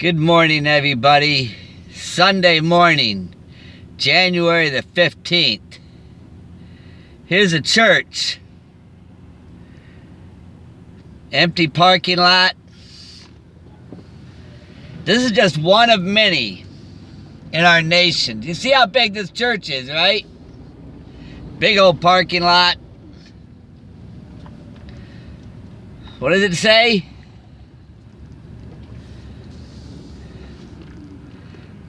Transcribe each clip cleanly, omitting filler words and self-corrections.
Good morning, everybody. Sunday morning, January the 15th. Here's a church. Empty parking lot. This is just one of many in our nation. You see how big this church is, right? Big old parking lot. What does it say?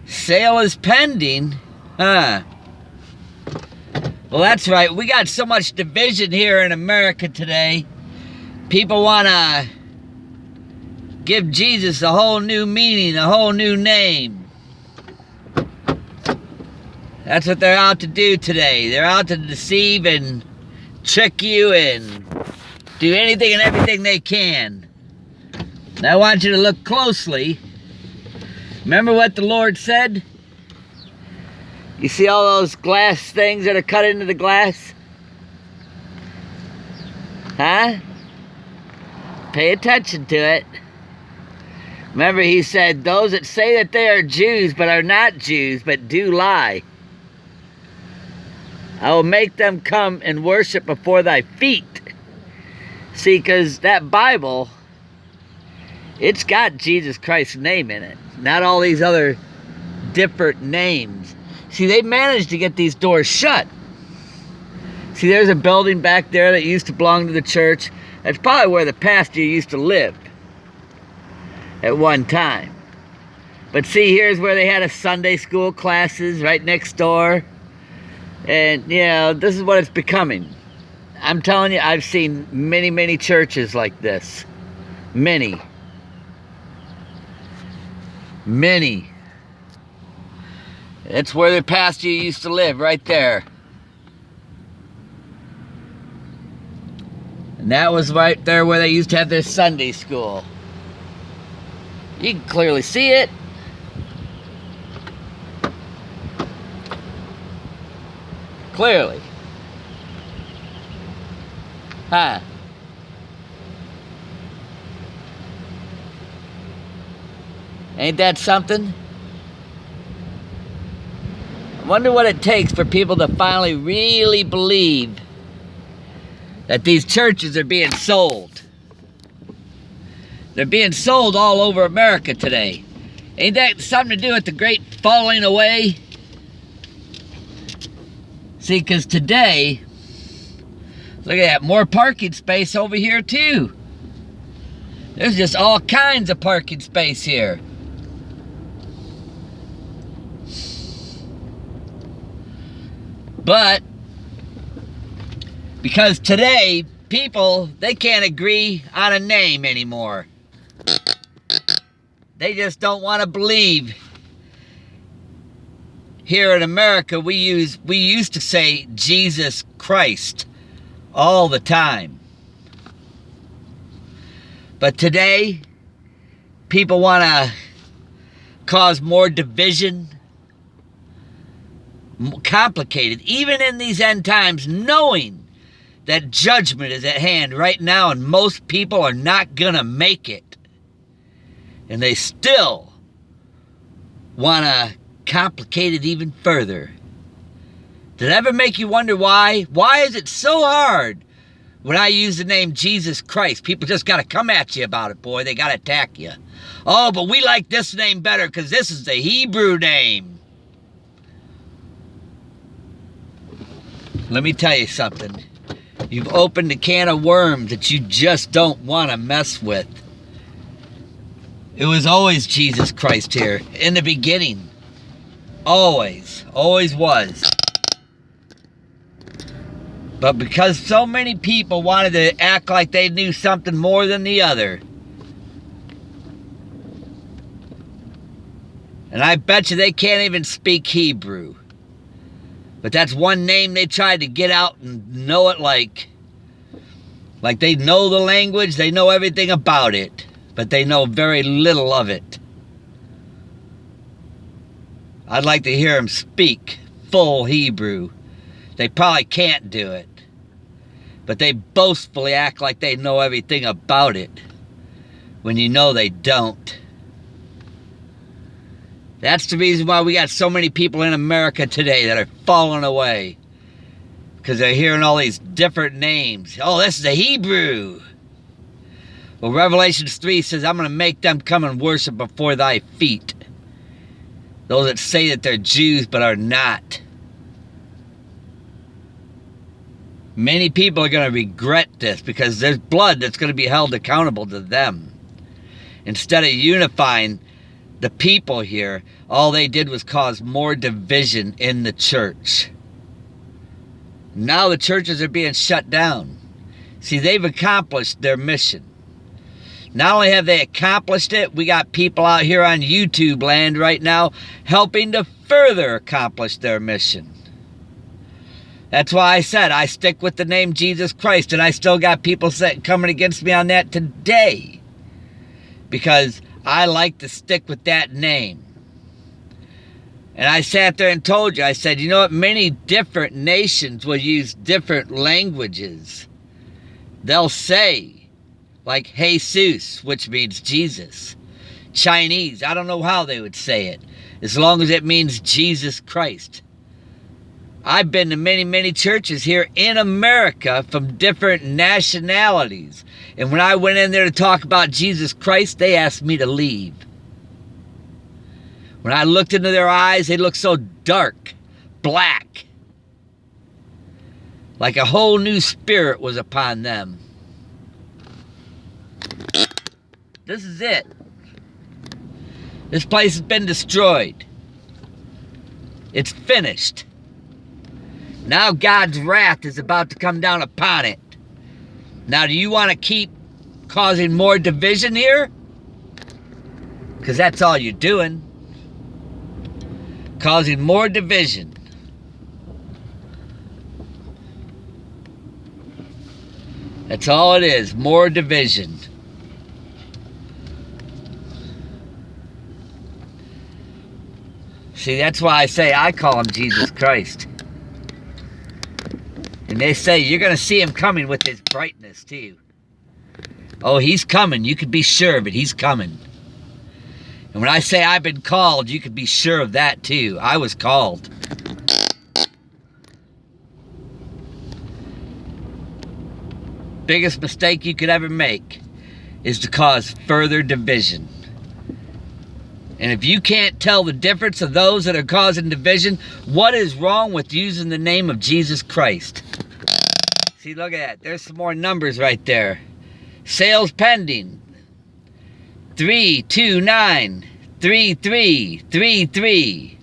Sale is pending. Well, that's right. We got so much division here in America today. People want to give Jesus a whole new meaning, a whole new name. That's what they're out to do today. They're out to deceive and trick you and do anything and everything they can. And I want you to look closely. Remember what the Lord said? You see all those glass things that are cut into the glass? Huh? Pay attention to it. Remember, he said, those that say that they are Jews but are not Jews but do lie, I will make them come and worship before thy feet. See, because that Bible, it's got Jesus Christ's name in it. Not all these other different names. See, they managed to get these doors shut. See, there's a building back there that used to belong to the church. That's probably where the pastor used to live at one time. But see, here's where they had a Sunday school classes right next door. And, you know, this is what it's becoming. I'm telling you, I've seen many, many churches like this. Many. Many. That's where the pastor used to live, right there. And that was right there where they used to have their Sunday school. You can clearly see it. Clearly. Huh? Ain't that something? I wonder what it takes for people to finally really believe that these churches are being sold. They're being sold all over America today. Ain't that something to do with the great falling away? See, because today, look at that, more parking space over here too. There's just all kinds of parking space here. But because today people, they can't agree on a name anymore. They just don't want to believe. Here in America, we used to say Jesus Christ all the time. But today, people want to cause more division, complicated, even in these end times, knowing that judgment is at hand right now and most people are not gonna make it. And they still want to complicate it even further. Did it ever make you wonder why? Why is it so hard when I use the name Jesus Christ? People just got to come at you about it, boy. They got to attack you. Oh, but we like this name better because this is the Hebrew name. Let me tell you something. You've opened a can of worms that you just don't want to mess with. It was always Jesus Christ here in the beginning. Always was. But because so many people wanted to act like they knew something more than the other, and I bet you they can't even speak Hebrew. But that's one name they tried to get out and know it like they know the language, they know everything about it, but they know very little of it. I'd like to hear them speak full Hebrew. They probably can't do it, but they boastfully act like they know everything about it when you know they don't. That's the reason why we got so many people in America today that are falling away. Because they're hearing all these different names. Oh, this is a Hebrew. Well, Revelation 3 says, I'm going to make them come and worship before thy feet. Those that say that they're Jews but are not. Many people are going to regret this because there's blood that's going to be held accountable to them. Instead of unifying the people here, all they did was cause more division in the church. Now the churches are being shut down. See, they've accomplished their mission. Not only have they accomplished it, we got people out here on YouTube land right now helping to further accomplish their mission. That's why I said I stick with the name Jesus Christ, and I still got people coming against me on that today. Because I like to stick with that name. And I sat there and told you, I said, you know what? Many different nations will use different languages. They'll say, like Jesus, which means Jesus. Chinese, I don't know how they would say it, as long as it means Jesus Christ. I've been to many, many churches here in America from different nationalities. And when I went in there to talk about Jesus Christ, they asked me to leave. When I looked into their eyes, they looked so dark, black. Like a whole new spirit was upon them. This is it. This place has been destroyed. It's finished. Now God's wrath is about to come down upon it. Now, do you want to keep causing more division here? Because that's all you're doing. Causing more division. That's all it is. More division. See, that's why I say I call him Jesus Christ. And they say you're going to see him coming with his brightness too. Oh, he's coming. You can be sure of it. He's coming. And when I say I've been called, you can be sure of that too. I was called. Biggest mistake you could ever make is to cause further division. And if you can't tell the difference of those that are causing division, what is wrong with using the name of Jesus Christ? See, look at that. There's some more numbers right there. Sales pending. 3293333.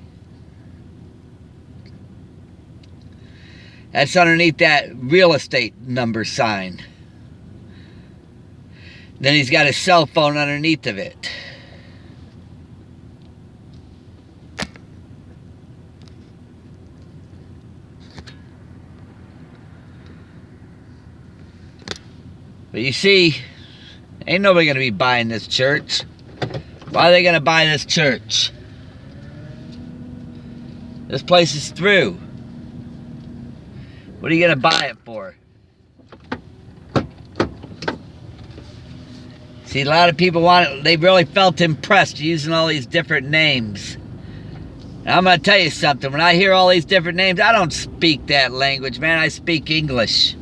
That's underneath that real estate number sign. Then he's got his cell phone underneath of it. But you see, ain't nobody going to be buying this church. Why are they going to buy this church? This place is through. What are you going to buy it for? See, a lot of people want it. They really felt impressed using all these different names. Now, I'm going to tell you something. When I hear all these different names, I don't speak that language, man. I speak English.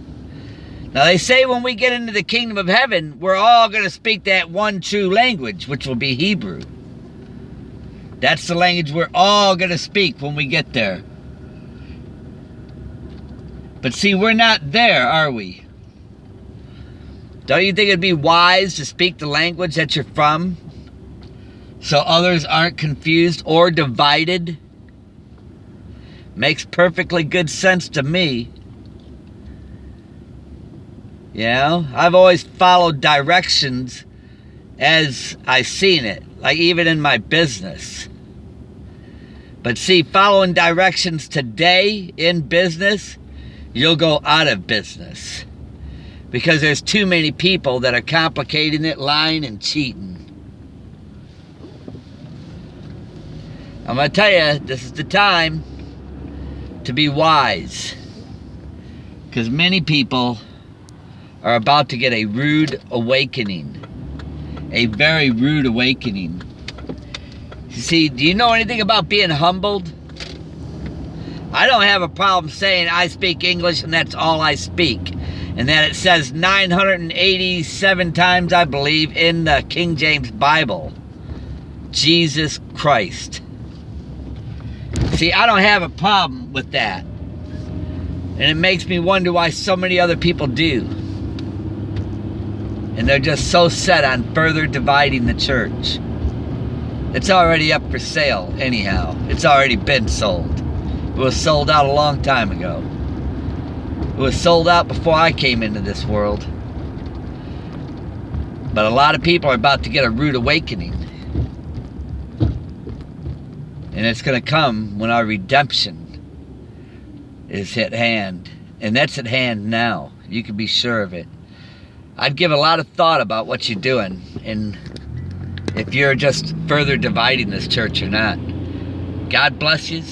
Now, they say when we get into the kingdom of heaven, we're all going to speak that one true language, which will be Hebrew. That's the language we're all going to speak when we get there. But see, we're not there, are we? Don't you think it'd be wise to speak the language that you're from, so others aren't confused or divided? Makes perfectly good sense to me. You know, I've always followed directions as I seen it, like even in my business. But see, following directions today in business, you'll go out of business. Because there's too many people that are complicating it, lying and cheating. I'm going to tell you, this is the time to be wise. Because many people are about to get a rude awakening. A very rude awakening. See, do you know anything about being humbled? I don't have a problem saying I speak English and that's all I speak. And that it says 987 times, I believe, in the King James Bible, Jesus Christ. See, I don't have a problem with that. And it makes me wonder why so many other people do. And they're just so set on further dividing the church. It's already up for sale anyhow. It's already been sold. It was sold out a long time ago. It was sold out before I came into this world. But a lot of people are about to get a rude awakening. And it's going to come when our redemption is at hand. And that's at hand now. You can be sure of it. I'd give a lot of thought about what you're doing. And if you're just further dividing this church or not. God bless you.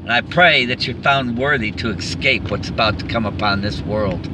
And I pray that you're found worthy to escape what's about to come upon this world.